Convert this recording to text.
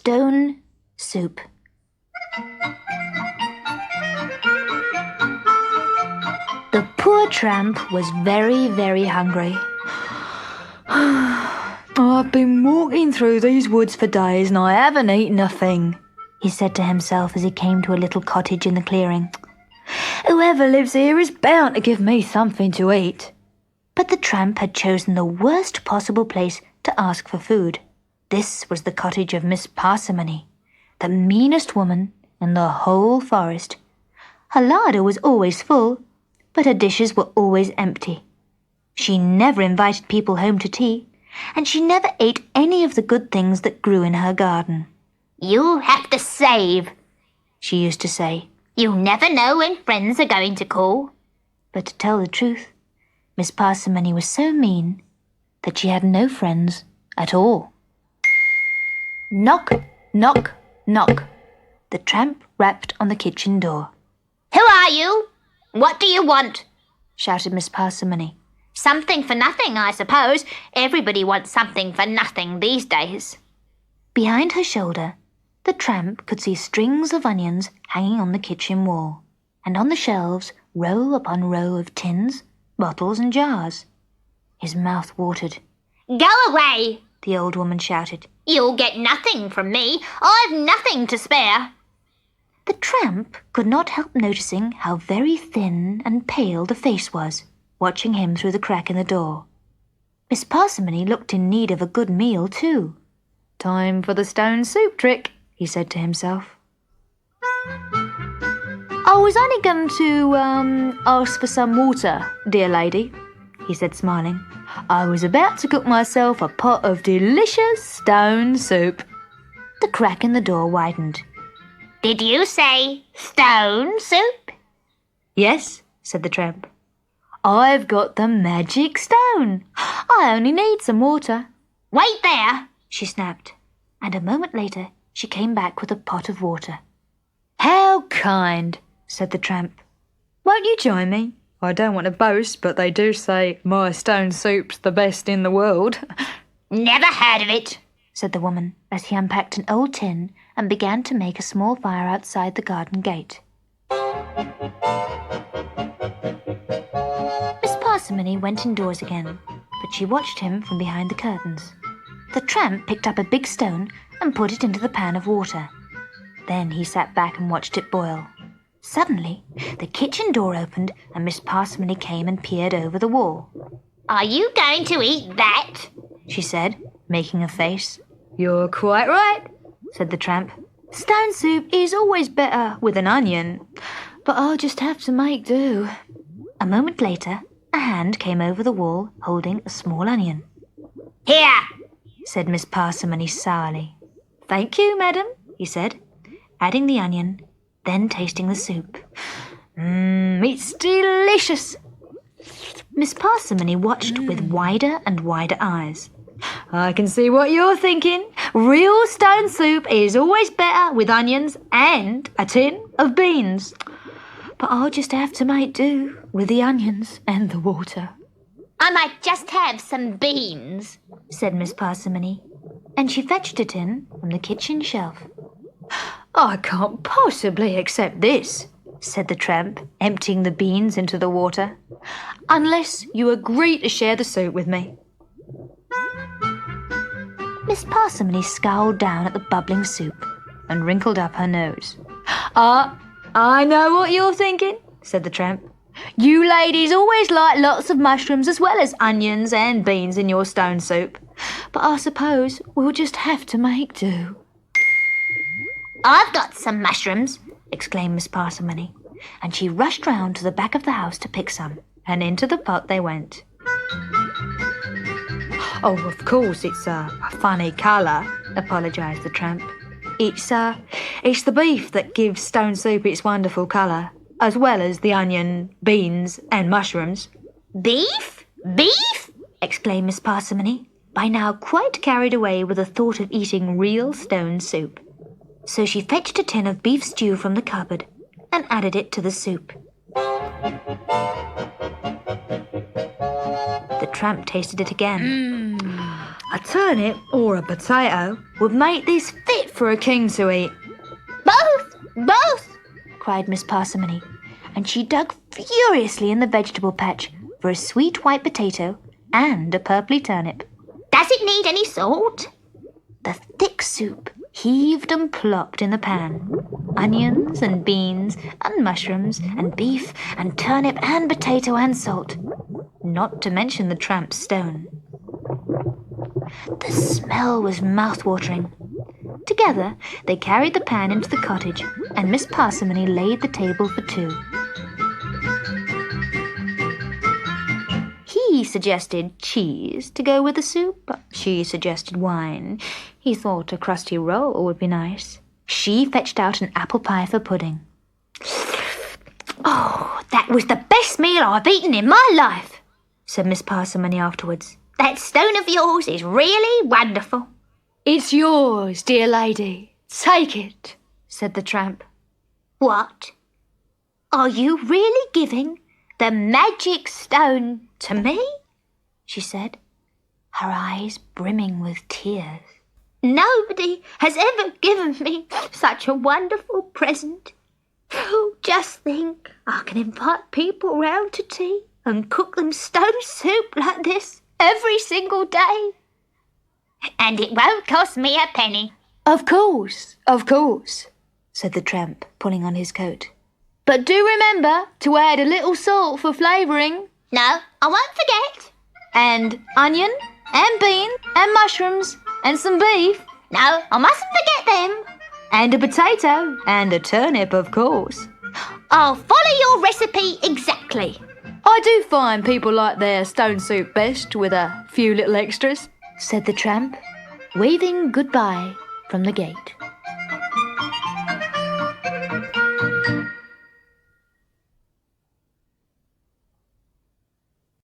stone soup. The poor tramp was very, very hungry. I've been walking through these woods for days and I haven't eaten a thing, he said to himself as he came to a little cottage in the clearing. Whoever lives here is bound to give me something to eat. But the tramp had chosen the worst possible place to ask for food. This was the cottage of Miss Parsimony, the meanest woman in the whole forest. Her larder was always full, but her dishes were always empty. She never invited people home to tea, and she never ate any of the good things that grew in her garden. "You'll have to save," she used to say. "You'll never know when friends are going to call." But to tell the truth, Miss Parsimony was so mean that she had no friends at all. Knock, knock, knock. The tramp rapped on the kitchen door. "Who are you? What do you want?" shouted Miss Parsimony. "Something for nothing, I suppose. Everybody wants something for nothing these days." Behind her shoulder, the tramp could see strings of onions hanging on the kitchen wall, and on the shelves row upon row of tins, bottles and jars. His mouth watered. "Go away!" the old woman shouted. "You'll get nothing from me. I've nothing to spare." The tramp could not help noticing how very thin and pale the face was, watching him through the crack in the door. Miss Parsimony looked in need of a good meal too. "Time for the stone soup trick," he said to himself. "I was only going to ask for some water, dear lady," he said, smiling. "I was about to cook myself a pot of delicious stone soup." The crack in the door widened. "Did you say stone soup?" "Yes," said the tramp. "I've got the magic stone. I only need some water." "Wait there," she snapped, and a moment later she came back with a pot of water. "How kind," said the tramp. "Won't you join me? I don't want to boast, but they do say my stone soup's the best in the world." "Never heard of it," said the woman as he unpacked an old tin and began to make a small fire outside the garden gate. Miss Parsimony went indoors again, but she watched him from behind the curtains. The tramp picked up a big stone and put it into the pan of water. Then he sat back and watched it boil. Suddenly, the kitchen door opened and Miss Parsimony came and peered over the wall. "Are you going to eat that?" she said, making a face. "You're quite right," said the tramp. "Stone soup is always better with an onion, but I'll just have to make do." A moment later, a hand came over the wall holding a small onion. "Here," said Miss Parsimony sourly. "Thank you, madam," he said, adding the onion, then tasting the soup. It's delicious." Miss Parsimony watched with wider and wider eyes. "I can see what you're thinking. Real stone soup is always better with onions and a tin of beans. But I'll just have to make do with the onions and the water." "I might just have some beans," said Miss Parsimony, and she fetched a tin from the kitchen shelf. "I can't possibly accept this," said the tramp, emptying the beans into the water, "unless you agree to share the soup with me." Miss Parsimony scowled down at the bubbling soup and wrinkled up her nose. I know what you're thinking," said the tramp. "You ladies always like lots of mushrooms as well as onions and beans in your stone soup. But I suppose we'll just have to make do." "I've got some mushrooms," exclaimed Miss Parsimony, and she rushed round to the back of the house to pick some, and into the pot they went. "Oh, of course, it's a funny colour," apologised the tramp. It's the beef that gives stone soup its wonderful colour, as well as the onion, beans and mushrooms." "Beef? Beef?" exclaimed Miss Parsimony, by now quite carried away with the thought of eating real stone soup. So she fetched a tin of beef stew from the cupboard and added it to the soup. The tramp tasted it again. A turnip or a potato would make this fit for a king to eat. Both, Cried Miss Parsimony, and she dug furiously in the vegetable patch for a sweet white potato and a purply turnip. Does it need any salt? The thick soup heaved and plopped in the pan. Onions and beans and mushrooms and beef and turnip and potato and salt, not to mention the tramp's stone. The smell was mouth-watering. Together they carried the pan into the cottage, and Miss Parsimony laid the table for two. He suggested cheese to go with the soup. She suggested wine. He thought a crusty roll would be nice. She fetched out an apple pie for pudding. Oh, that was the best meal I've eaten in my life, said Miss Parsimony afterwards. That stone of yours is really wonderful. It's yours, dear lady. Take it, said the tramp. What? Are you really giving the magic stone to me? She said, her eyes brimming with tears. Nobody has ever given me such a wonderful present. Oh, just think, I can invite people round to tea and cook them stone soup like this every single day. And it won't cost me a penny. Of course, said the tramp, pulling on his coat. But do remember to add a little salt for flavouring. No, I won't forget. And onion, and bean, and mushrooms, and some beef. No, I mustn't forget them. And a potato, and a turnip, of course. I'll follow your recipe exactly. I do find people like their stone soup best with a few little extras, said the tramp, waving goodbye from the gate.